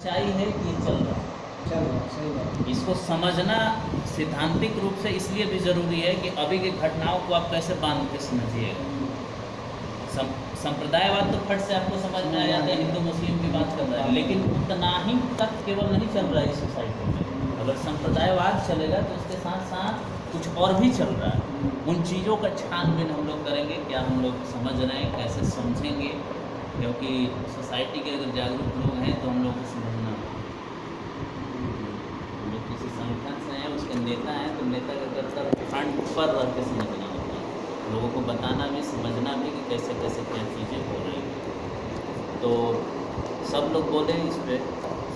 सच्चाई है कि ये चल रहा है। सही बात। इसको समझना सिद्धांतिक रूप से इसलिए भी ज़रूरी है कि अभी की घटनाओं को आप कैसे बांध के समझिएगा। संप्रदायवाद तो फट से आपको समझ में आ जाता है, हिंदू मुस्लिम की बात कर रहा है, लेकिन उतना ही तक केवल नहीं चल रहा है इस सोसाइटी में। अगर संप्रदायवाद चलेगा तो उसके साथ साथ कुछ और भी चल रहा है। उन चीज़ों का छानबीन हम लोग करेंगे, क्या हम लोग समझ रहे हैं, कैसे समझेंगे, क्योंकि सोसाइटी के अगर जागरूक लोग हैं तो हम लोग को समझना। हम लोग किसी संगठन से हैं, उसके नेता हैं, तो नेता का कर्तव्य फ्रंट पर रह के समझना होता है, लोगों को बताना भी, समझना भी कि कैसे कैसे क्या चीज़ें हो रही हैं। तो सब लोग बोले इस पर,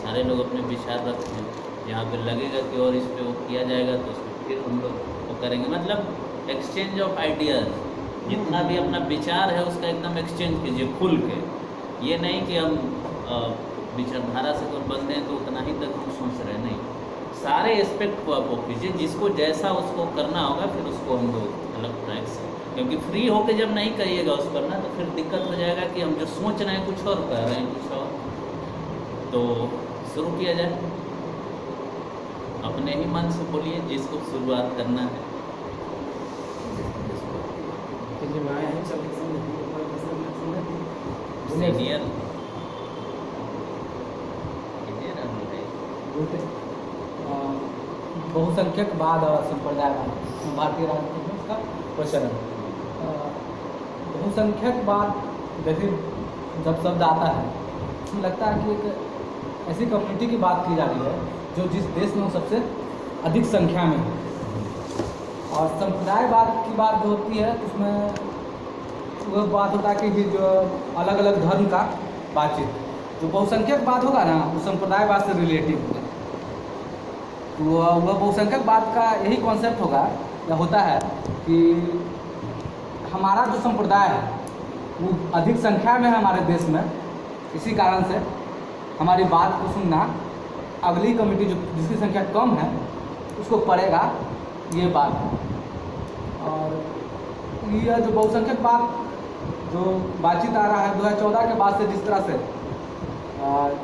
सारे लोग अपने विचार रखते हैं। यहाँ पे लगेगा कि और इस पर वो किया जाएगा तो उसमें फिर हम लोग वो करेंगे। मतलब एक्सचेंज ऑफ आइडियाज़, जितना भी अपना विचार है उसका एकदम एक्सचेंज कीजिए खुल के। ये नहीं कि हम विचारधारा से तो बंद हैं तो उतना ही तक हम सोच रहे, नहीं, सारे एस्पेक्ट को आप वो कीजिए, जिसको जैसा उसको करना होगा फिर उसको हम लोग अलग ट्रैक से, क्योंकि फ्री होके जब नहीं करिएगा उस पर ना तो फिर दिक्कत हो जाएगा कि हम जो सोच रहे हैं कुछ और कर रहे हैं कुछ और। तो शुरू किया जाए, अपने ही मन से बोलिए जिसको शुरुआत करना है। सीनियर बहुसंख्यकवाद और संप्रदायवाद भारतीय राजनीति में इसका प्रचलन। बहुसंख्यकवाद जैसे जब शब्द आता है तो लगता है कि एक ऐसी कम्युनिटी की बात की जा रही है जो जिस देश में वो सबसे अधिक संख्या में है। और संप्रदायवाद की बात जो होती है उसमें वह बात होता है कि जो अलग अलग धर्म का बातचीत, जो बहुसंख्यकवाद होगा ना वो संप्रदायवाद से रिलेटिव होगा। तो वह बहुसंख्यकवाद का यही कॉन्सेप्ट होगा या होता है कि हमारा जो संप्रदाय है वो अधिक संख्या में है हमारे देश में, इसी कारण से हमारी बात को सुनना अगली कम्युनिटी जो जिसकी संख्या कम है उसको पड़ेगा, ये बात है। और यह जो बहुसंख्यकवाद जो बातचीत आ रहा है 2014 के बाद से, जिस तरह से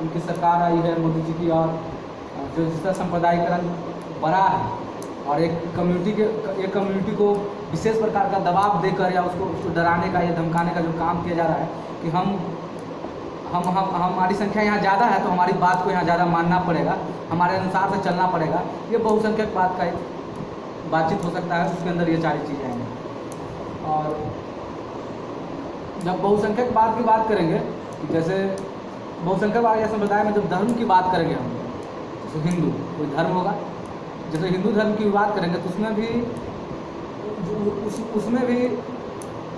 उनकी सरकार आई है मोदी जी की, और जो जिस तरह सांप्रदायिकरण बढ़ा है और एक कम्युनिटी को विशेष प्रकार का दबाव देकर या उसको डराने का या धमकाने का जो काम किया जा रहा है कि हमारी संख्या यहाँ ज़्यादा है तो हमारी बात को यहाँ ज़्यादा मानना पड़ेगा, हमारे अनुसार से चलना पड़ेगा। ये बहुसंख्यकवाद का एक बातचीत हो सकता है, उसके अंदर ये सारी चीज़ें आएंगी। और जब बहुसंख्यकवाद की बात करेंगे, जैसे बहुसंख्यकवाद या संप्रदाय में जब धर्म की बात करेंगे हम, जैसे हिंदू कोई धर्म होगा, जैसे हिंदू धर्म की बात करेंगे तो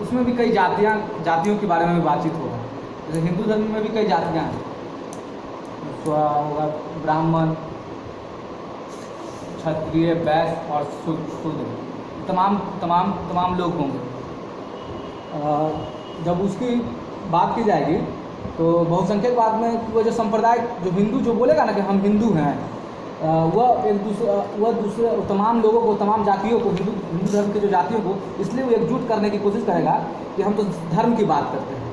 उसमें भी कई जातियों के बारे में भी बातचीत होगा। जैसे हिंदू धर्म में भी कई जातियाँ हैं, होगा ब्राह्मण, क्षत्रिय, वैश्य और शूद्र, तमाम लोग होंगे। जब उसकी बात की जाएगी तो बहुसंख्यकवाद में वो जो संप्रदाय, जो हिंदू जो बोलेगा ना कि हम हिंदू हैं, वह दूसरे तमाम लोगों को, तमाम जातियों को, हिंदू धर्म के जो जातियों को इसलिए वो एकजुट करने की कोशिश करेगा कि हम तो धर्म की बात करते हैं,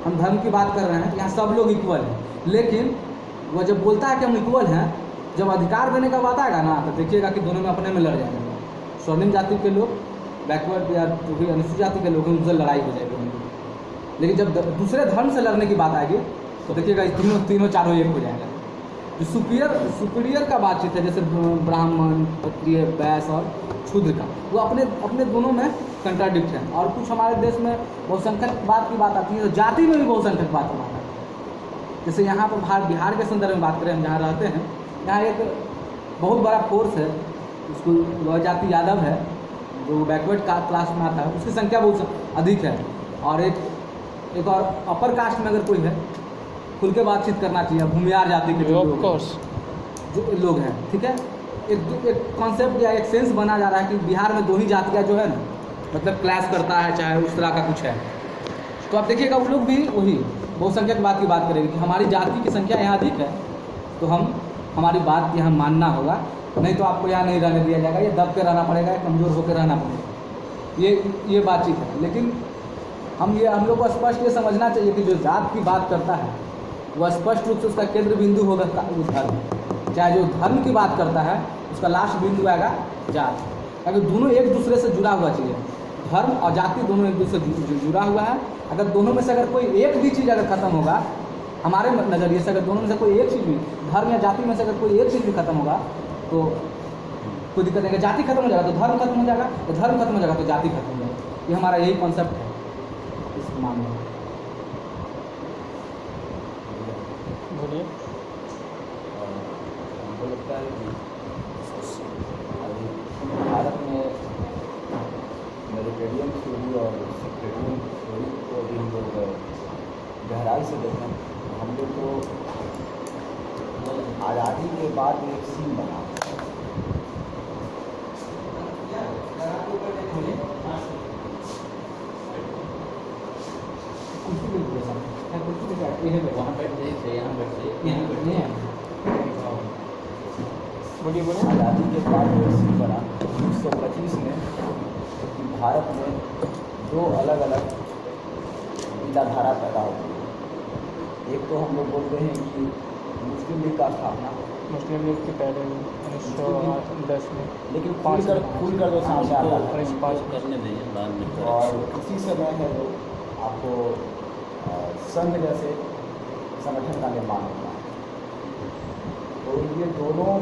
हम धर्म की बात कर रहे हैं, यहाँ सब लोग इक्वल हैं। लेकिन वह जब बोलता है कि हम इक्वल हैं, जब अधिकार देने का बात आएगा ना तो देखिएगा कि दोनों में अपने में लड़ जाएंगे। स्वर्णिम जाति के लोग, बैकवर्ड या जो भी अनुसूचित जाति के लोग हैं उनसे लड़ाई हो जाएगी उनकी। लेकिन जब दूसरे धर्म से लड़ने की बात आएगी तो देखिएगा तीनों चारों एक हो जाएगा। जो सुपीरियर का बातचीत है, जैसे ब्राह्मण, क्षत्रिय, वैश्य और शूद्र का, वो अपने दोनों में कंट्राडिक्ट है। और कुछ हमारे देश में बहुसंख्यकवाद की बात आती है तो जाति में भी बहुसंख्यकवाद की बात आती है। जैसे यहाँ पर बिहार के संदर्भ में बात करें, हम जहाँ रहते हैं, यहाँ एक बहुत बड़ा फोर्स है, उसको लोह जाति यादव है, जो बैकवर्ड क्लास में आता है, उसकी संख्या बहुत अधिक है। और एक और अपर कास्ट में अगर कोई है, खुल के बातचीत करना चाहिए, भूमियार जाति के जो लोग हैं, ठीक है। एक कॉन्सेप्ट या एक सेंस बना जा रहा है कि बिहार में दो ही जातियाँ जो है ना, मतलब क्लैश करता है, चाहे उस तरह का कुछ है। तो आप देखिएगा वो लोग भी वही बहुसंख्यकवाद की बात करेंगे कि हमारी जाति की संख्या यहाँ अधिक है तो हमारी बात यहाँ मानना होगा, नहीं तो आपको यहाँ नहीं रहने दिया जाएगा, ये दब के रहना पड़ेगा, कमज़ोर होकर रहना पड़ेगा। ये बातचीत है। लेकिन हम लोग को स्पष्ट ये समझना चाहिए कि जो जात की बात करता है वह स्पष्ट रूप से उसका केंद्र बिंदु होगा धर्म। चाहे जो धर्म की बात करता है उसका लास्ट बिंदु आएगा जात, अगर दोनों एक दूसरे से जुड़ा हुआ चीज़ है। धर्म और जाति दोनों एक दूसरे से जुड़ा हुआ है। अगर दोनों में से अगर कोई एक भी चीज़ अगर खत्म होगा, हमारे नज़रिए से अगर दोनों में से कोई एक चीज़ भी, धर्म या जाति में से अगर कोई एक चीज़ भी खत्म होगा तो कोई दिक्कत नहीं है। जाति खत्म हो जाएगा तो धर्म खत्म हो जाएगा, तो धर्म खत्म हो जाएगा तो जाति खत्म हो जाएगा। ये हमारा यही कॉन्सेप्ट है इस मामले में। बोलिए। हमको लगता है कि भारत में मेडिटेरियन थ्योरी और सेक्रेटरियन थ्योरी को भी हम लोग गहराई से देखें तो हम लोग को आज़ादी के बाद एक सीन बना। वहाँ बैठ जाइए, यहाँ बैठ जाइए। बोलिए बोलिए। आज़ादी के बाद एक सीन बना 1925 में कि भारत में दो अलग अलग विचारधारा पैदा हो गई। एक तो हम लोग बोलते हैं कि मुस्लिम लीग का स्थापना, मुस्लिम लीग के पहले 1910 में, लेकिन खुल कर जो सामने आता है, 1905 करने दीजिए, बाद में और उसी समय है जो आपको संघ जैसे संगठन का निर्माण होता है। तो ये दोनों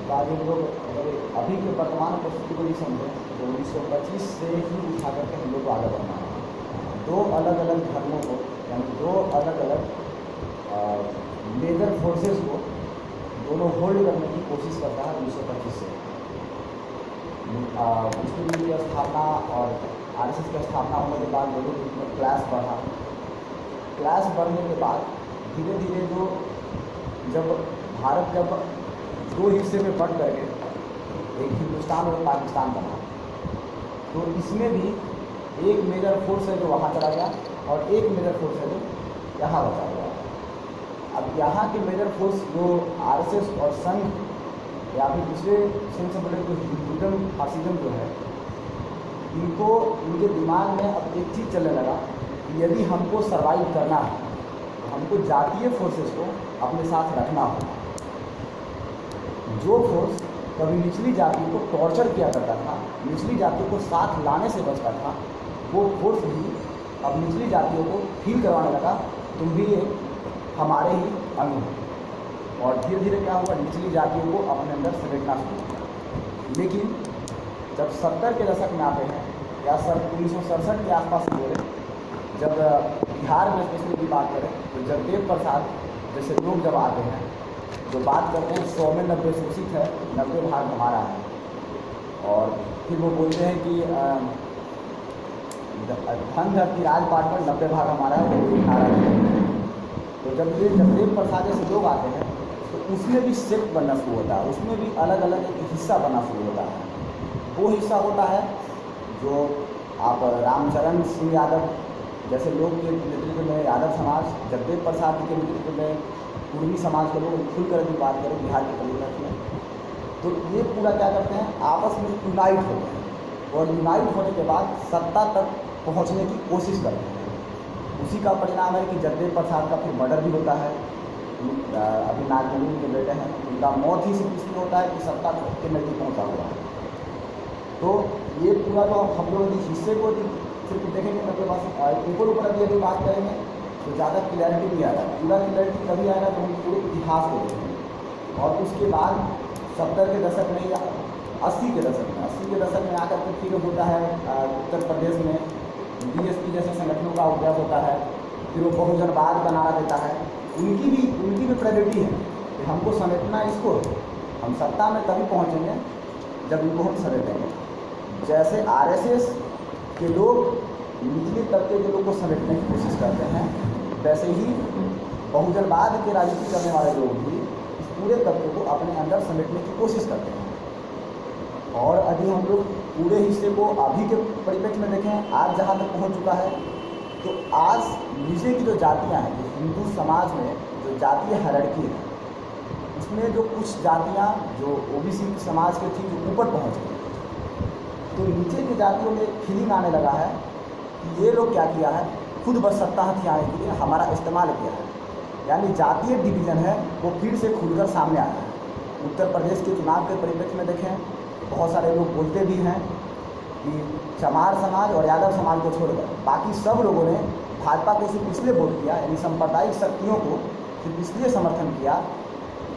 का जो लोग अगर अभी के वर्तमान परिस्थिति को भी समझें तो 1925 से ही उठा करके हम लोग को आगे बढ़ना है। दो अलग अलग धर्मों को, यानी दो अलग अलग मेजर फोर्सेस को दोनों होल्ड करने की कोशिश करता है 1925 से। मुस्लिम लीग की स्थापना और आरएसएस की स्थापना होने के बाद लोगों के बीच में क्लास बढ़ा। क्लास बढ़ने के बाद धीरे धीरे जो जब भारत जब दो हिस्से में बंट करके एक हिंदुस्तान और पाकिस्तान बना, तो इसमें भी एक मेजर फोर्स है जो वहाँ चला गया और एक मेजर फोर्स है जो यहाँ बचा हुआ है। अब यहाँ के मेजर फोर्स जो आरएसएस और संघ या फिर दूसरे सेंस से बड़े जो हिंदुज़म फासिज्म जो है, इनको इनके दिमाग में अब एक चीज़ चलने लगा कि यदि हमको सर्वाइव करना है तो हमको जातीय फोर्सेस को अपने साथ रखना होगा। जो फोर्स कभी निचली जाति को टॉर्चर किया करता था, निचली जाति को साथ लाने से बचता था, वो फोर्स भी अब निचली जातियों को फील करवाने लगा तुम भी एक हमारे ही अंग हो। और धीरे धीरे क्या हुआ, निचली जातियों को अपने अंदर समेटना शुरू किया। लेकिन जब 70 के दशक में आते हैं या 1967 के आसपास बोले, जब बिहार में स्पेशली की बात करें तो जगदेव प्रसाद जैसे लोग जब आते हैं जो बात करते हैं 100 में 90 शोषित है, 90 भाग हमारा है, और फिर वो बोलते हैं कि धन धरती राजपाट पर 90 भाग हमारा है, वो नारा है। तो जब ये जगदेव प्रसाद जैसे लोग आते हैं तो उसमें भी सेक्ट बनना शुरू होता है, उसमें भी अलग अलग एक हिस्सा बनना शुरू होता है। वो हिस्सा होता है जो आप रामचरण सिंह यादव जैसे लोग के नेतृत्व में यादव समाज, जगदेव प्रसाद के नेतृत्व में पूर्वी समाज के लोग, खुलकर भी बात करें बिहार के कलेक्टर में, तो ये पूरा क्या करते हैं, आपस में यूनाइट होते हैं और यूनाइट होने के बाद सत्ता तक पहुंचने की कोशिश करते हैं। उसी का परिणाम है कि जगदेव प्रसाद का फिर मर्डर भी होता है। अभी नागनवीन के बेटे हैं, उनका मौत ही सिर्फ इसलिए होता है कि सत्ता के नज़दीक पहुँचा हुआ है। तो ये पूरा जो हम लोग इस हिस्से को सिर्फ देखेंगे मेरे पास ऊपर अभी अभी बात करेंगे तो ज़्यादा क्लैरिटी नहीं आएगा। पूरा क्लैरिटी तभी आएगा जब हम पूरे इतिहास को देखेंगे। और उसके बाद 70 के दशक में या 80 के दशक में आकर के फिर होता है उत्तर प्रदेश में बीएसपी जैसे संगठनों का उदय होता है। फिर वो बहुजनवाद का नारा देता है। उनकी भी प्रायोरिटी है कि हमको समेटना, इसको हम सत्ता में तभी पहुँचेंगे जब इनको हम समेटेंगे। जैसे आरएसएस के लोग निचले तबके के लोग को समेटने की कोशिश करते हैं, वैसे ही बहुजनवाद के राजनीति करने वाले लोग भी इस पूरे तबके को अपने अंदर समेटने की कोशिश करते हैं। और यदि हम लोग पूरे हिस्से को अभी के परिप्रेक्ष्य में देखें, आज जहाँ तक पहुँच चुका है, तो आज नीचे की जो जातियाँ हैं, जो हिंदू समाज में जो जातीय हायरार्की है, उसमें जो कुछ जातियाँ जो ओबीसी समाज के थी जो ऊपर पहुँच गई, तो नीचे की जातियों में फीलिंग आने लगा है कि ये लोग क्या किया है, खुद बस सत्ता हथियाने के लिए हमारा इस्तेमाल किया है। यानी जातीय डिवीज़न है वो फिर से खुलकर सामने आ रहा है। उत्तर प्रदेश के चुनाव के परिप्रेक्ष्य में देखें, बहुत सारे लोग बोलते भी हैं कि चमार समाज और यादव समाज को छोड़कर बाकी सब लोगों ने भाजपा को सिर्फ इसलिए वोट किया, यानी सांप्रदायिक शक्तियों को सिर्फ इसलिए समर्थन किया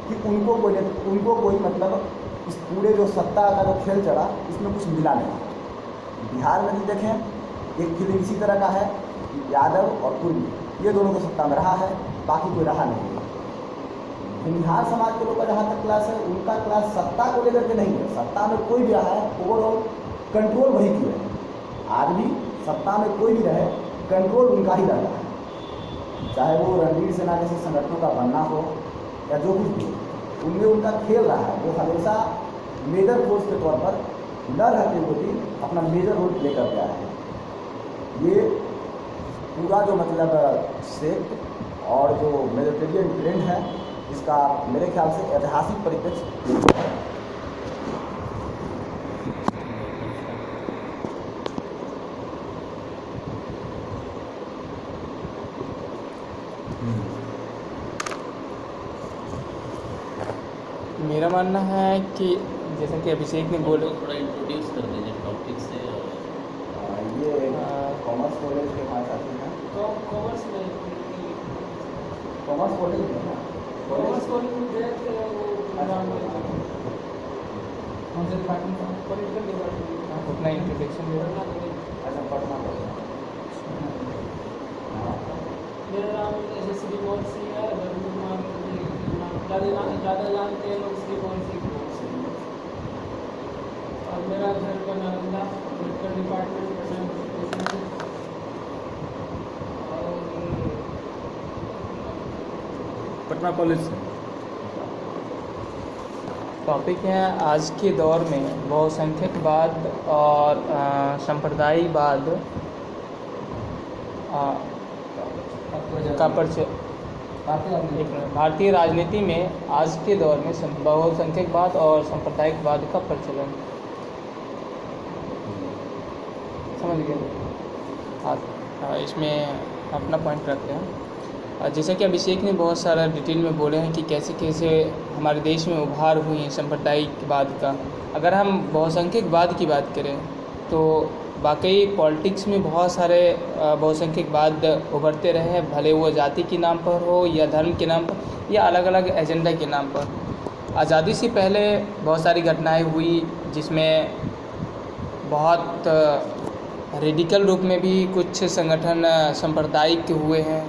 कि उनको कोई मतलब इस पूरे जो सत्ता का जो खेल चला इसमें कुछ मिला नहीं। बिहार में भी देखें, एक फीलिंग इसी तरह का है कि यादव और कुर्मी ये दोनों को सत्ता में रहा है, बाकी कोई रहा नहीं है। बिहार समाज के लोग का जहाँ तक क्लास है, उनका क्लास सत्ता को लेकर के नहीं है, सत्ता में कोई भी रहा है ओवरऑल कंट्रोल वही किया है। आज भी सत्ता में कोई भी रहे कंट्रोल उनका ही रहता है, चाहे वो रणवीर सेना जैसे संगठनों का बनना हो या जो कुछ भी, उनमें उनका खेल रहा है। वो हमेशा मेजर फोर्स के तौर पर न रहते हुए भी अपना मेजर रोल प्ले कर गया है। ये पूरा जो मतलब सेक्ट और जो मिलिटेरियन ट्रेंड है, इसका मेरे ख्याल से ऐतिहासिक परिप्रेक्ष्य है। मेरा मानना है कि जैसा कि अभिषेक ने बोला, थोड़ा इंट्रोड्यूस कर दीजिए टॉपिक से। ये कॉमर्स कॉलेज के हमारे साथी हैं। तो कॉमर्स में कॉमर्स कॉलेज में ना, कॉमर्स कॉलेज में गए थे वो कौन से डिपार्टमेंट का? पॉलिटिकल डिपार्टमेंट अपना इंट्रोडक्शन दे रहा अच्छा पटना कॉलेज। हाँ, मेरा नाम ऐसे श्री मोहन सिंह है। रवि कुमार ज़्यादा जानते हैं लोग श्री मोहन सिंह को। और मेरा घर का नालंदा पॉलिटिकल डिपार्टमेंट में। और पटना कॉलेज से। टॉपिक है आज के दौर में बहुसंख्यकवाद और सांप्रदायिकवाद का परिचय। भारतीय राजनीति में आज के दौर में बहुसंख्यकवाद और सांप्रदायिकवाद का प्रचलन। समझ गए? इसमें अपना पॉइंट रखते हैं। जैसा कि अभिषेक ने बहुत सारा डिटेल में बोले हैं कि कैसे कैसे हमारे देश में उभार हुई है सांप्रदायिकवाद का। अगर हम बहुसंख्यकवाद की बात करें तो वाकई पॉलिटिक्स में बहुत सारे बहुसंख्यकवाद उभरते रहे हैं, भले वो जाति के नाम पर हो या धर्म के नाम पर या अलग अलग एजेंडा के नाम पर। आज़ादी से पहले बहुत सारी घटनाएं हुई जिसमें बहुत रेडिकल रूप में भी कुछ संगठन सांप्रदायिक हुए हैं।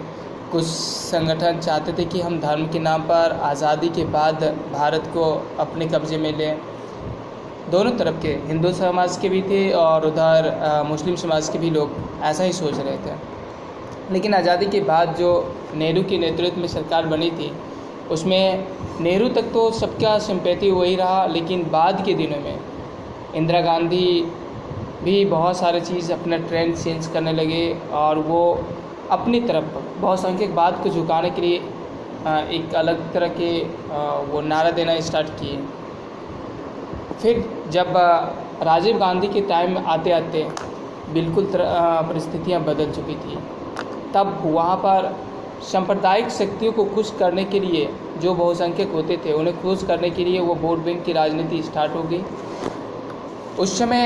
कुछ संगठन चाहते थे कि हम धर्म के नाम पर आज़ादी के बाद भारत को अपने कब्ज़े में लें। दोनों तरफ के हिंदू समाज के भी थे और उधर मुस्लिम समाज के भी लोग ऐसा ही सोच रहे थे। लेकिन आज़ादी के बाद जो नेहरू के नेतृत्व में सरकार बनी थी उसमें नेहरू तक तो सबका सिंपैथी वही रहा, लेकिन बाद के दिनों में इंदिरा गांधी भी बहुत सारे चीज़ अपना ट्रेंड चेंज करने लगे और वो अपनी तरफ बहुसंख्यकवाद को झुकाने के लिए एक अलग तरह के वो नारा देना स्टार्ट किए। फिर जब राजीव गांधी के टाइम आते आते बिल्कुल परिस्थितियां बदल चुकी थी, तब वहाँ पर सांप्रदायिक शक्तियों को खुश करने के लिए जो बहुसंख्यक होते थे उन्हें खुश करने के लिए वो वोट बैंक की राजनीति स्टार्ट हो गई। उस समय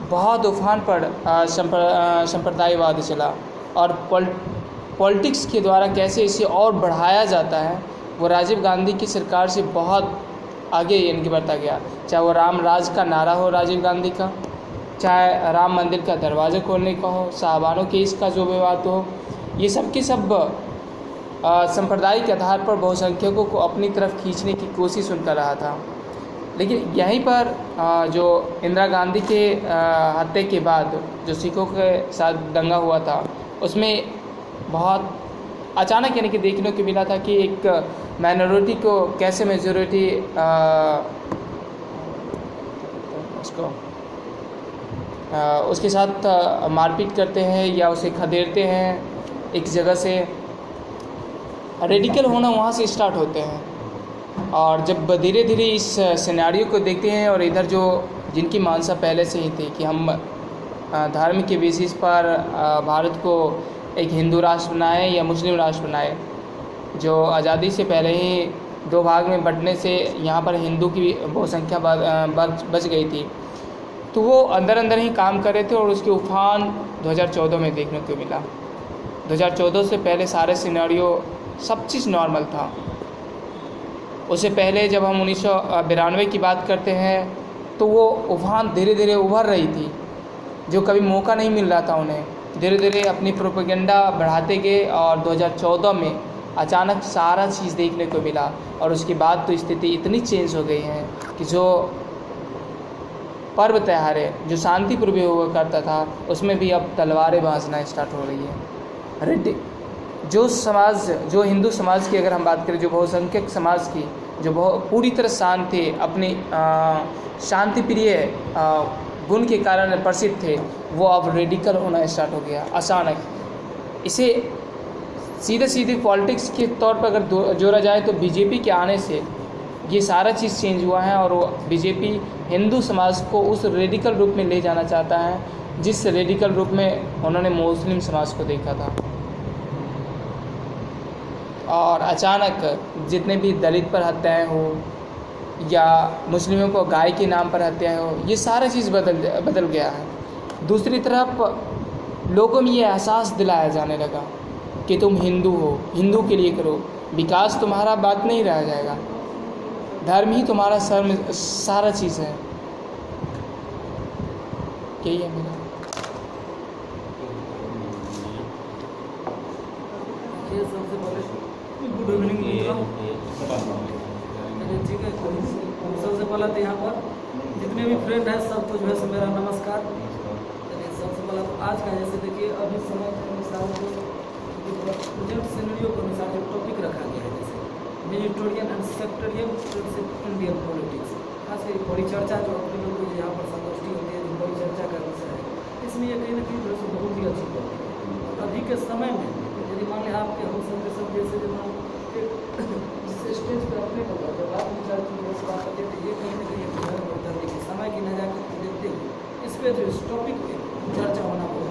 बहुत उफान पर सांप्रदायिकवाद चला और पॉलिटिक्स के द्वारा कैसे इसे और बढ़ाया जाता है वो राजीव गांधी की सरकार से बहुत आगे इनके बढ़ता गया। चाहे वो राम राज का नारा हो राजीव गांधी का, चाहे राम मंदिर का दरवाज़ा खोलने का हो, साहबानों केस का जो विवाद हो, ये सब के सब सांप्रदायिक आधार पर बहुसंख्यकों को अपनी तरफ खींचने की कोशिश उनका रहा था। लेकिन यहीं पर जो इंदिरा गांधी के हत्या के बाद जो सिखों के साथ दंगा हुआ था उसमें बहुत अचानक यानी कि देखने को मिला था कि एक माइनॉरिटी को कैसे मेजॉरिटी उसके साथ मारपीट करते हैं या उसे खदेड़ते हैं। एक जगह से रेडिकल होना वहाँ से स्टार्ट होते हैं और जब धीरे धीरे इस सिनेरियो को देखते हैं और इधर जो जिनकी मानसा पहले से ही थी कि हम धर्म के बेसिस पर भारत को एक हिंदू राष्ट्र बनाए या मुस्लिम राष्ट्र बनाए, जो आज़ादी से पहले ही 2 भाग में बंटने से यहाँ पर हिंदू की बहुसंख्या बच गई थी, तो वो अंदर अंदर ही काम कर रहे थे और उसके उफान 2014 में देखने को मिला। 2014 से पहले सारे सिनेरियो सब चीज़ नॉर्मल था। उससे पहले जब हम 1992 की बात करते हैं तो वो उफान धीरे धीरे उभर रही थी, जो कभी मौका नहीं मिल रहा था उन्हें, धीरे धीरे अपनी प्रोपेगेंडा बढ़ाते गए और 2014 में अचानक सारा चीज़ देखने को मिला। और उसके बाद तो स्थिति इतनी चेंज हो गई है कि जो पर्व त्यौहार है, जो शांतिपूर्व हुआ करता था, उसमें भी अब तलवारें भांजना स्टार्ट हो रही है। अरे जो समाज, जो हिंदू समाज की अगर हम बात करें, जो बहुसंख्यक समाज की, जो पूरी तरह शांत थे, अपनी शांति प्रिय गुण के कारण प्रसिद्ध थे, वो अब रेडिकल होना स्टार्ट हो गया अचानक। इसे सीधे सीधे पॉलिटिक्स के तौर पर अगर जोड़ा जाए तो बीजेपी के आने से ये सारा चीज़ चेंज हुआ है और वो बीजेपी हिंदू समाज को उस रेडिकल रूप में ले जाना चाहता है जिस रेडिकल रूप में उन्होंने मुस्लिम समाज को देखा था। और अचानक जितने भी दलित पर हत्याएं हो या मुस्लिमों को गाय के नाम पर हत्याएं हो, ये सारा चीज़ बदल गया है। दूसरी तरफ लोगों में ये एहसास दिलाया जाने लगा कि तुम हिंदू हो, हिंदू के लिए करो, विकास तुम्हारा बात नहीं रह जाएगा, धर्म ही तुम्हारा सारा चीज़ है। यही है मेरा। ये सबसे पहले गुड इवनिंग ठीक है। सबसे पहले तो यहाँ पर जितने भी फ्रेंड हैं सबको जो है सो मेरा नमस्कार। सबसे पहले तो आज का जैसे देखिए अभी समय के अनुसार प्रेजेंट सिनेरियो के अनुसार जो टॉपिक रखा गया है, जैसे मिलिटेरियन एंड सेक्टरियन इंडियन पॉलिटिक्स, खासकर बड़ी चर्चा जो अपने लोग को यहाँ पर संगोष्ठी होती है, जो बड़ी चर्चा का विषय है, इसमें ये कहीं ना कहीं जो है बहुत ही अच्छी बात है। अभी के समय में यदि मान लिया आपके हम सब जैसे जो मान जिस स्टेज पर अपने को बात विचार की बात करते थे, ये कहीं ना कहीं धर्म और धर्म की समय की नज़ाकत को देखते हुए इस पर जो इस टॉपिक पे चर्चा होना बहुत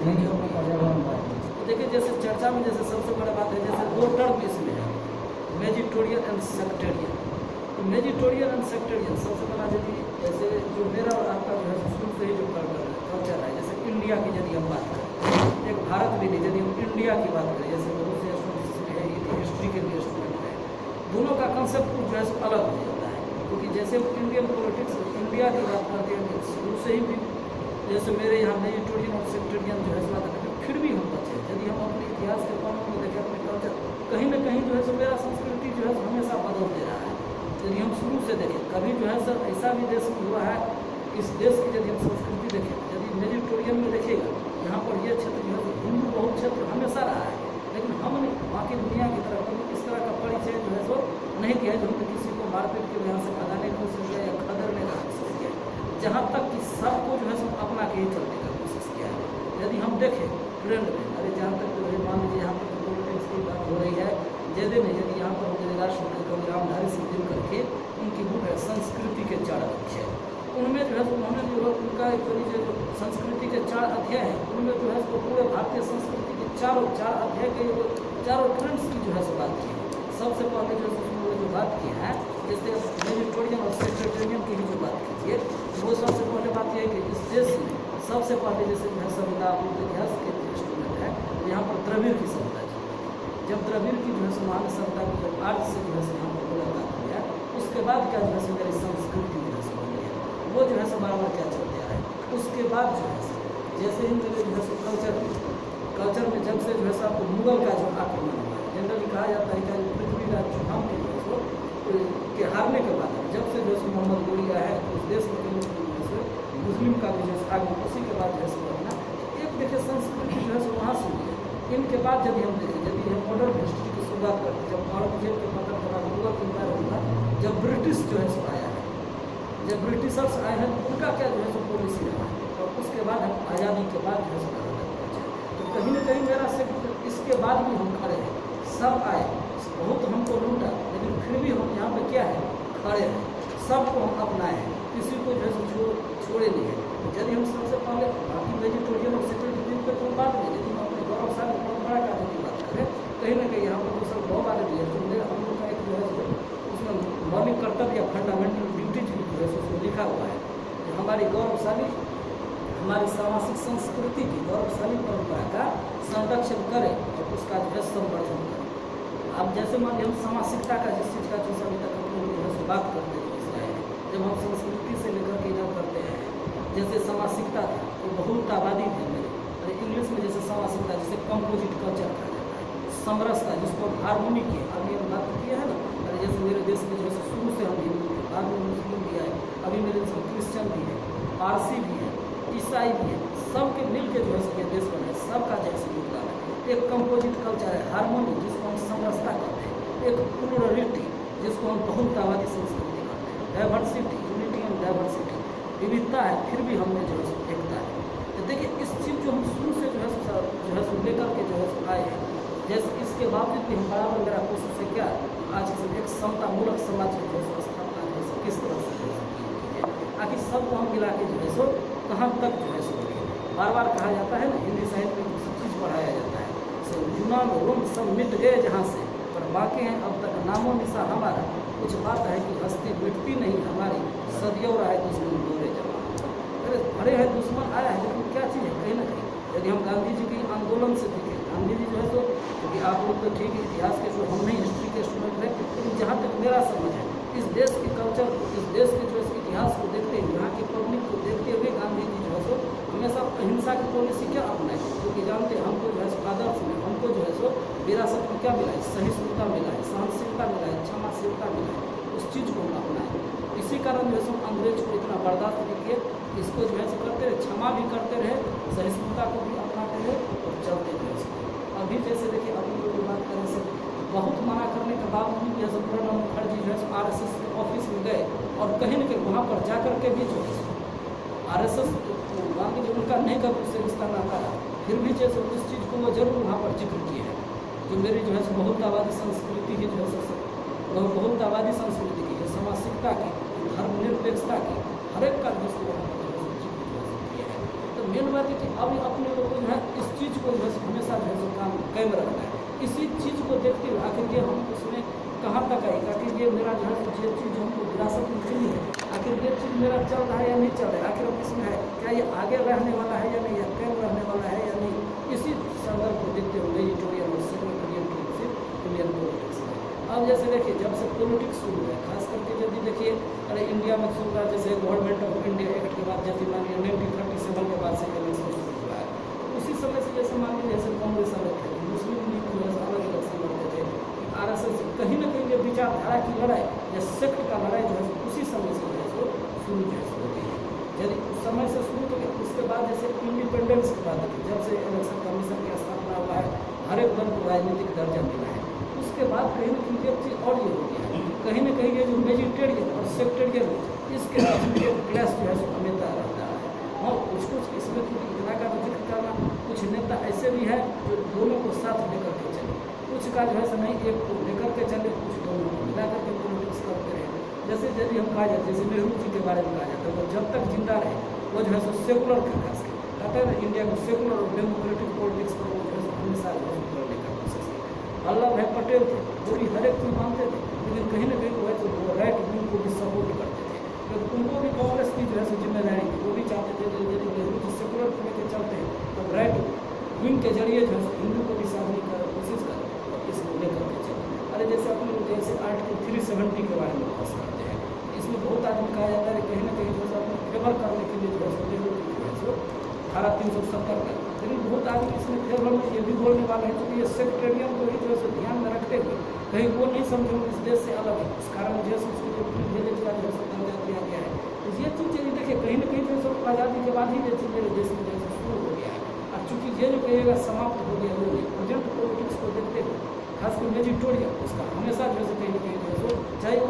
तो देखिए जैसे चर्चा में जैसे सबसे बड़ा बात है, जैसे 2 टर्म इसमें है, मेजिटोरियन एंड सेक्टेरियन। तो मेजिटोरियन एंड सेक्टेरियन सबसे बड़ा यदि जैसे जो मेरा और आपका जो है शुरू से ही जो कल्चर है, जैसे इंडिया की यदि हम बात करें, एक भारत भी नहीं, यदि हम इंडिया की बात करें, जैसे बहुत से स्टूडेंट्स है, हिस्ट्री के लिए स्टूडेंट है, दोनों का कंसेप्ट जो है अलग हो जाता है। क्योंकि जैसे इंडियन पॉलिटिक्स इंडिया की बात करते हैं शुरू से ही भी, जैसे मेरे यहाँ मेजिटोरियन और सेक्टेरियन जो है बात करते हैं, फिर भी हम बचे। यदि हम अपने इतिहास के पन्नों में देखें, अपने कल्चर, कहीं ना कहीं जो है मेरा संस्कृति जो है हमेशा बदल दे रहा है। यदि हम शुरू से देखें, कभी जो है सर ऐसा भी देश में हुआ है, इस देश की यदि हम संस्कृति देखें, यदि मेजिटोरियन में देखिएगा, यहाँ पर यह क्षेत्र जो है हिंदू बहुत क्षेत्र हमेशा रहा है, लेकिन हमने बाकी दुनिया की तरफ इस तरह का परिचय जो है सो नहीं किया, जो हमने किसी को मारपीट के यहाँ से भगाने की कोशिश किया या खदेड़ने का कोशिश किया, जहाँ तक कि सबको जो है सब अपना के ही चलने का कोशिश किया है। यदि हम देखें ट्रेंड में, अरे जहाँ तक जो है मान लीजिए यहाँ पर पॉलिटिक्स की बात हो रही है, जैसे नहीं यदि यहाँ पर जयदार शंकर कवि रामधारी सिंह दिनकर के उनकी बुक है संस्कृति के 4 अध्याय, उनमें जो है उन्होंने जो है उनका एक जो संस्कृति के 4 अध्याय हैं, उनमें जो है पूरे भारतीय संस्कृति के 4 अध्याय के 4 ट्रेंड्स की जो है बात की है। सबसे पहले जो जो बात की है, जैसे मेजिटोरियन और सेक्रेटेरियन की भी जो बात कीजिए, वो सबसे पहले बात यह है कि इस देश में सबसे पहले जैसे जो है सभ्यता इतिहास के स्टूडेंट है, यहाँ पर द्रविड़ की सभ्यता थी। जब द्रविड़ की जो है महान सभ्यता की जब आर्य से जो है यहाँ पर मुलाकात हुई है, उसके बाद क्या जो है मेरी संस्कृति जो है बन गई है, वो जो है बराबर क्या चलते आ रहा है। उसके बाद जो है जैसे ही जो है कल्चर में जब से जो है आपको मुगल का जो आक्रमण हुआ है, जनरली कहा जाता है कि पृथ्वीराज चौहान के जो है के हारने के बाद जब से जो है मोहम्मद गोरी आया है, उस देश में मुस्लिम का भी जो आगे उसी के बाद जो है अपना एक देखिए संस्कृति जो है वहाँ से हुई है। इनके बाद यदि हम देखें, यदि हम मॉडर्न हिस्ट्री की शुरुआत करते हैं, जब औरंगजेब के पतन के बाद मुगल एम्पायर हुआ, जब ब्रिटिश जो है आया है, जब ब्रिटिशर्स आए हैं तो उनका क्या जो है पॉलिसी रहा है, और उसके बाद हम आज़ादी के बाद जो है तो कहीं ना कहीं मेरा से इसके बाद भी हम खड़े हैं, सब आए, बहुत हमको लूटा, लेकिन फिर भी हम यहाँ पे क्या है खड़े हैं, सबको हम अपनाए हैं, किसी को जो है छोड़े नहीं है। यदि हम सबसे पहले बाकी वेजिटेरियन और सेक्रेटरियन पे तो बात नहीं, लेकिन हम अपने गौरवशाली परंपरा का यदि बात करें है, कहीं ना कहीं यहाँ पर जो सब बहुत वाले दिए तो हम लोग का एक जो है उसमें मौलिक कर्तव्य या फंडामेंटल ड्यूटीज भी जो है उसमें लिखा हुआ है कि हमारी गौरवशाली हमारी सामाजिक संस्कृति की गौरवशाली परंपरा का संरक्षण करें और उसका जो है संवर्धन करें। अब जैसे मान लीजिए हम सामाजिकता का जिस चीज़ का जो अभी तक हम लोग जो है बात करते हैं, जब हम संस्कृति से लेकर के इधर करते हैं, जैसे सामाजिकता था तो बहुलतावादी थे मेरे, और इंग्लिश में जैसे सामाजिकता जैसे कंपोजिट कल्चर कहा जाता है, समरसता जिसको हारमोनी की अभी हम बात किया है ना, अरे जैसे मेरे देश में जो है शुरू से हम हिंदू थे, बाद में मुस्लिम भी आए, अभी मेरे देश में क्रिश्चियन भी है, पारसी भी है, ईसाई भी है, सबके मिल के जो है ये देश बना है, सबका जैसे योगदान है। एक कंपोजिट कल्चर है, हारमोनी जिसको हम समरसता कहते हैं, एक प्लुरलिटी जिसको हम बहुलतावादी संस्कृति कहते हैं, डाइवर्सिटी यूनिटी एंड डाइवर्सिटी विविधता है फिर भी हमने जो है एकता है। तो देखिए इस चीज़ जो हम शुरू से जो है लेकर के जो है आए हैं, जैसे इसके बावजूद भी हम बराबर मेरा कोशिश है क्या आज एक समतामूलक समाज की जो है स्थापना जो है किस तरह से हो सकती है, आखिर सबको हम मिला के जो है सो कहाँ तक जो है सो बार बार कहा जाता है ना, हिंदी साहित्य में सब चीज़ पढ़ाया जाता है, सो यूनान रोम सब मिट गए जहाँ से, पर बाकी हैं अब तक नामो निशा हमारा, कुछ बात है कि हस्ती मिटती नहीं हमारी, सदियों रहे दुश्मन दोरे जमा। अरे भरे है दुश्मन आया है, लेकिन क्या चीज़ है कहीं ना कहीं यदि हम गांधी जी के आंदोलन से दिखे, गांधी जी जो है तो क्योंकि आप लोग तो ठीक है इतिहास के जो हम नहीं हिस्ट्री के स्टूडेंट हैं, लेकिन जहाँ तक मेरा समझ है इस देश के कल्चर को, इस देश के जो है इतिहास को देखते हुए, यहाँ के पब्लिक को देखते हुए गांधी जी जो है सो हमेशा अहिंसा की पॉलिसी क्या अपनाए, क्योंकि जानते हैं हमको जो है आदर्श में हमको जो है सो विरासत में क्या मिला है, सहिष्णुता मिला है, सहनशीलता मिला है, क्षमाशीलता मिला है, उस चीज़ को हम अपनाएं। इसी कारण जो है सो अंग्रेज को इतना बर्दाश्त नहीं किए, इसको जो है सो करते रहे, क्षमा भी करते रहे, सहिष्णुता को भी अपनाते रहे और चलते रहे। अभी जैसे देखिए अपनी लोग की बात करें से बहुत मना करने के बावजूद जैसे प्रणब मुखर्जी जो है RSS के ऑफिस में गए और कहीं न कहीं वहाँ पर जा कर के भी जो है RSS मान लीजिए उनका नहीं कभी उससे रिश्ता नाता है, फिर भी जैसे उस चीज़ को वो जरूर वहाँ पर जिक्र किए हैं, जो मेरी जो है बहुलतावादी संस्कृति की जो है बहुलतावादी संस्कृति की, जो सामाजिकता की, धर्मनिरपेक्षता की, हर एक का जो वहाँ पर जिक्र किया है। तो मेन बात है कि अभी अपने लोगों को जो है इस चीज़ को जो है हमेशा जो है काम कायम रखना है, इसी चीज़ को देखते हुए आखिर ये हम उसमें कहाँ तक आएगा, आखिर ये मेरा जो है ये चीज़ हमको विरासत में मिली है, आखिर ये चीज़ मेरा चल रहा है या नहीं चल रहा है, आखिर इसमें है क्या ये आगे रहने वाला है या नहीं, या कायम रहने वाला है या नहीं, इसी संदर्भ को देखते हुए एडिटोरियल और सेक्रेटरियल पॉलिटिक्स है। अब जैसे देखिए जब से पॉलिटिक्स शुरू है, खास करके यदि देखिए अरे इंडिया में शुरू हुआ जैसे गवर्नमेंट ऑफ इंडिया एक्ट के बाद जैसे मान लीजिए 1937 के बाद से इलेक्शन शुरू हुआ है, उसी समय से जैसे मान लीजिए जैसे कांग्रेस अलग थे, मुस्लिम लीग जो है अलग इलेक्शन लड़ते थे, RSS कहीं ना कहीं ये विचारधारा की लड़ाई या सेक्ट का लड़ाई जो है उसी समय से जो है सो शुरू जो है होती है। यदि उस समय से शुरू तो उसके बाद जैसे इंडिपेंडेंस के बाद जब से इलेक्शन कमीशन की स्थापना हुआ है, हर एक दल को राजनीतिक दर्जा मिला है, उसके बाद कहीं ना कहीं एक चीज़ और ये हो गया है, कहीं ना कहीं ये जो वेजिटेरियन और सेक्टेरियन इसके क्लास जो है हमेशा रहता है। और कुछ कुछ इसमें इतना का जिक्र करना, कुछ नेता ऐसे भी हैं जो दोनों को साथ लेकर के चले, कुछ का जो है नहीं एक को लेकर के चले, कुछ दोनों को मिला करके पॉलिटिक्स करते रहे। जैसे यदि हम कहा जाए जैसे नेहरू जी के बारे में कहा जाता है, वो जब तक जिंदा रहे वो जो है सेकुलर का खास कहते हैं ना, इंडिया को सेकुलर और डेमोक्रेटिक पॉलिटिक्स पर वो जो है हमेशा करने का कोशिश की। वल्लभ भाई पटेल थे, वो भी हर एक चीज मानते थे, लेकिन कहीं ना कहीं वो है तो वो राइट विंग को भी सपोर्ट करते थे, क्योंकि उनको भी कांग्रेस की जो है जिम्मेदारी थी, वो भी चाहते थे यदि नेहरू जी सेकुलर को लेकर चलते हैं तो राइट विंग के जरिए जो है हिंदू को भी शामिल कर कोशिश कर और इसको लेकर के चले। अरे जैसे अपने लोग जैसे आर्टिकल 370 के बारे में बात करते हैं, इसमें बहुत आदमी कहा जाता है कहीं ना कहीं जो है अपने फेवर करने के लिए जो है नेहरू जी जो है धारा 370 में, लेकिन बहुत आदमी इसमें फेवर में ये भी बोलने वाले हैं क्योंकि ये सेक्रेटरियन को ही जो है ध्यान में रखते हुए कहीं वो नहीं समझे इस देश से अलग है, इस कारण जो है उसको जो प्रिविलेज का जो है दर्जा दिया गया है। तो ये चीज़ यदि देखिए कहीं ना कहीं जो है आज़ादी के बाद ही ये चीज़ मेरे देश में जो है शुरू हो गया है। और चूँकि ये जो कहिएगा समाप्त हो गया वो प्रेजेंट पॉलिटिक्स को देखते हुए खासकर मेजिटोरियल उसका हमेशा जो है कहीं ना कहीं जो है चाहे वो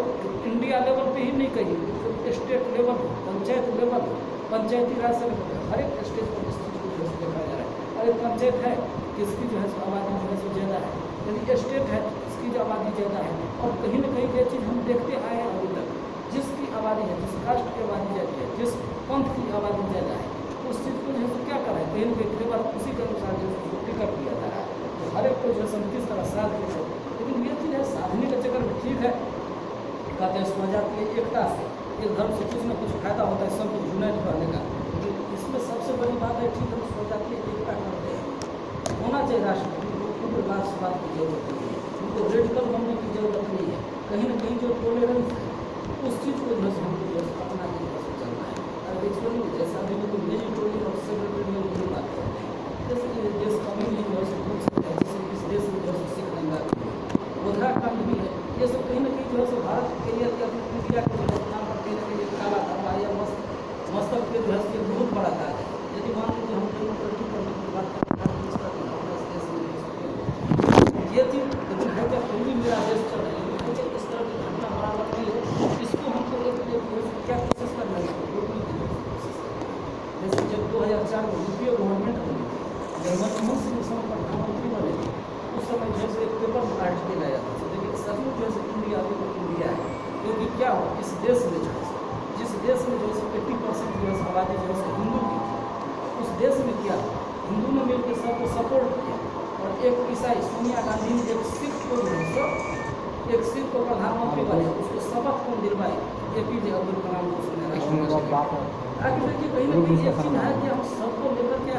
इंडिया लेवल पे ही नहीं कहिए, स्टेट लेवल हो, पंचायत लेवल हो, पंचायती राज से हर एक स्टेज पर इस चीज़ को जो है देखा जा रहा है। अरे पंचायत है किसकी जो है आबादी जो है ज़्यादा है, यदि स्टेट है इसकी जो आबादी ज़्यादा है, और कहीं ना कहीं ये चीज़ हम देखते आए हैं अभी तक, जिसकी आबादी है, जिस कास्ट की आबादी ज़्यादा है, जिस पंथ की आबादी ज़्यादा है, उस चीज़ को जो है क्या कर रहा है कहीं ना कहीं केवल उसी के अनुसार जो है टिकट दिया जा रहा है। तो हर एक को जो है सब किस तरह साथ ले जाए। लेकिन ये चीज़ है साधने के चक्कर में ठीक है, कहते हैं स्वजातीय एकता से एक धर्म से कुछ न कुछ फायदा होता है, सब कुछ यूनाइट रहने का। लेकिन इसमें सबसे बड़ी बात है ठीक है स्वजातीय एकता करते हैं, होना चाहिए राष्ट्र राष्ट्रवाद की जरूरत नहीं है, उनको रेडिकल बनने की जरूरत नहीं है। कहीं ना कहीं जो टॉलरेंस है उस चीज़ को जो है हमको जो है अपना के पास चलना है। और एक्चुअली जैसे अभी तो वेजिटेरियन और सेक्रेटरियन की बात करते हैं, जैसे कि देश कभी नहीं जो है पूछ सकते हैं, जैसे इस देश में जो है सिख गंगा उत्तराखंड भी है, ये सब कहीं ना कहीं जो है भारत के लिए इंडिया के नाम पर कहीं ना कहीं काला धर्म या मस्तक पे जो है इसके बहुत बड़ा कार्य है। यदि मान लीजिए हम डेमोक्रेटिक करने की बात करते हैं ये चीज़ लेकिन है क्या फिर भी मेरा देश चल रहा है, मुझे इस तरह की घटना बराबर नहीं है, इसको हमको क्या कोशिश करना है रोकने की कोशिश करना। जैसे जब 2004 में यूपीए गवर्नमेंट बनी, जब मनमोहन सिंह उस समय प्रधानमंत्री बने, उस समय जैसे एक पेपर में आर्टिकल आया था, लेकिन सचमुच जैसे इंडिया अभी तो इंडिया है, क्योंकि क्या हो इस देश में जो है जिस देश में जो है 80% जो है आबादी जो है हिंदू की थी, उस देश में क्या हिंदू ने मिलकर सबको सपोर्ट किया और एक ईसाई सोनिया गांधी ने एक सिख को एक सिख को प्रधानमंत्री बने, उसको शपथ को दिलवाई APJ अब्दुल कलाम को उसने आखिर देखिए कहीं ना कहीं एक चीज़ है कि हम सबको लेकर के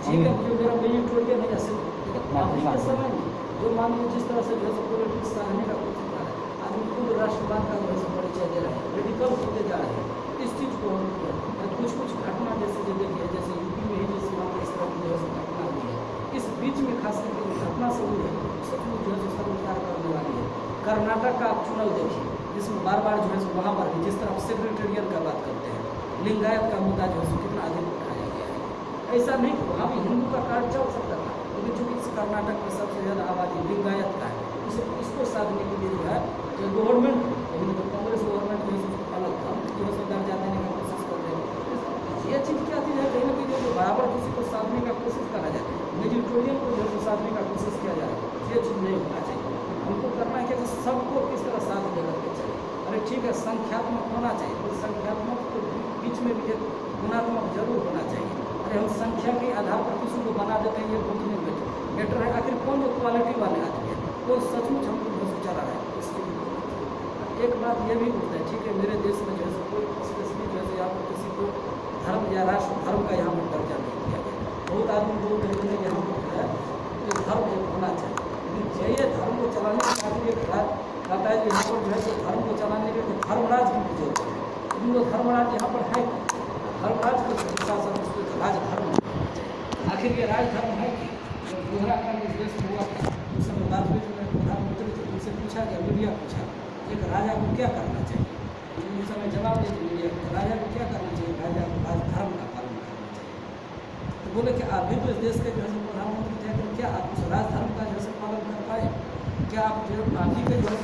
ठीक है जो मेरा वेजिटेरियन है जैसे, लेकिन अभी के समय में जो मान लीजिए जिस तरह से जो है पॉलिटिक्स साधने का कोशिश कर रहा है, आदमी खुद राष्ट्रवाद का जो है परिचय दे रहे हैं, रेडिकल होते जा रहे हैं। इस चीज़ को हम कुछ घटना जैसे जो देखिए जैसे यूपी में ही जिस मान इस तरह की जो है घटना हुई है, इस बीच में खास करके घटना से हुई है सचमुच जो है सर्वकार करने वाली है। कर्नाटक का आप चुनाव देखिए जिसमें बार बार जो है वहाँ पर भी जिस तरह सेक्रेटेरियल का बात करते हैं, लिंगायत का मुद्दा जो है कितना अधिक उठाया गया है। ऐसा नहीं कि वहाँ भी हिंदू का कार्ड चल सकता था, लेकिन चूँकि इस कर्नाटक में सबसे ज़्यादा आबादी लिंगायत का है, इसको साधने के लिए जो है जो गवर्नमेंट कांग्रेस गवर्नमेंट जो है अलग था जो है दर्जा देने का कोशिश कर रहे हैं। ये चीज़ क्या चीज़ है कहीं ना कहीं जो बराबर किसी को साधने का कोशिश करा जाए, वेजिटेरियन को जो है साधने का कोशिश किया जाए, ये चीज़ नहीं होना चाहिए। हमको करना है कि सबको किस तरह साथ लेकर के चले। अरे ठीक है संख्यात्मक होना चाहिए, तो संख्यात्मक के बीच में भी एक गुणात्मक जरूर होना चाहिए। अरे हम संख्या के आधार पर किसी को बना देते हैं ये बहुत नहीं बेटर है। आखिर कौन जो क्वालिटी वाले आदमी है वो सचमुच हमको बहुत चला रहा है। एक बात ये भी होता है ठीक है मेरे देश में जो है कोई स्पेशली जो है यहाँ पर किसी को धर्म या राष्ट्र धर्म का यहाँ पर दर्जा नहीं दिया गया। बहुत आदमी लोग कहते हैं कि यहाँ पर जो है ये धर्म एक होना चाहिए, लेकिन चाहिए धर्म को चलाने के खातिर एक कहता है कि यहाँ पर जो है धर्म को चलाने के लिए धर्मराज की भी जरूरत है, लेकिन वो धर्मराज यहाँ पर है धर्मराज को शासन उसको राजधर्म आखिर ये राजधर्म है कि जब उत्तराखंड इस देश में हुआ था उस समय वाजपेयी जी में प्रधानमंत्री थे, उनसे पूछा गया मीडिया पूछा एक राजा को क्या करना चाहिए, उस समय जवाब दे मीडिया राजा को क्या करना चाहिए, राजा को राजधर्म का पालन करना चाहिए। तो बोले कि आप भी तो इस देश के जो है प्रधानमंत्री थे, क्या आप उस राजधर्म का जो है पालन कर पाए, क्या आप जो आप ही के जो है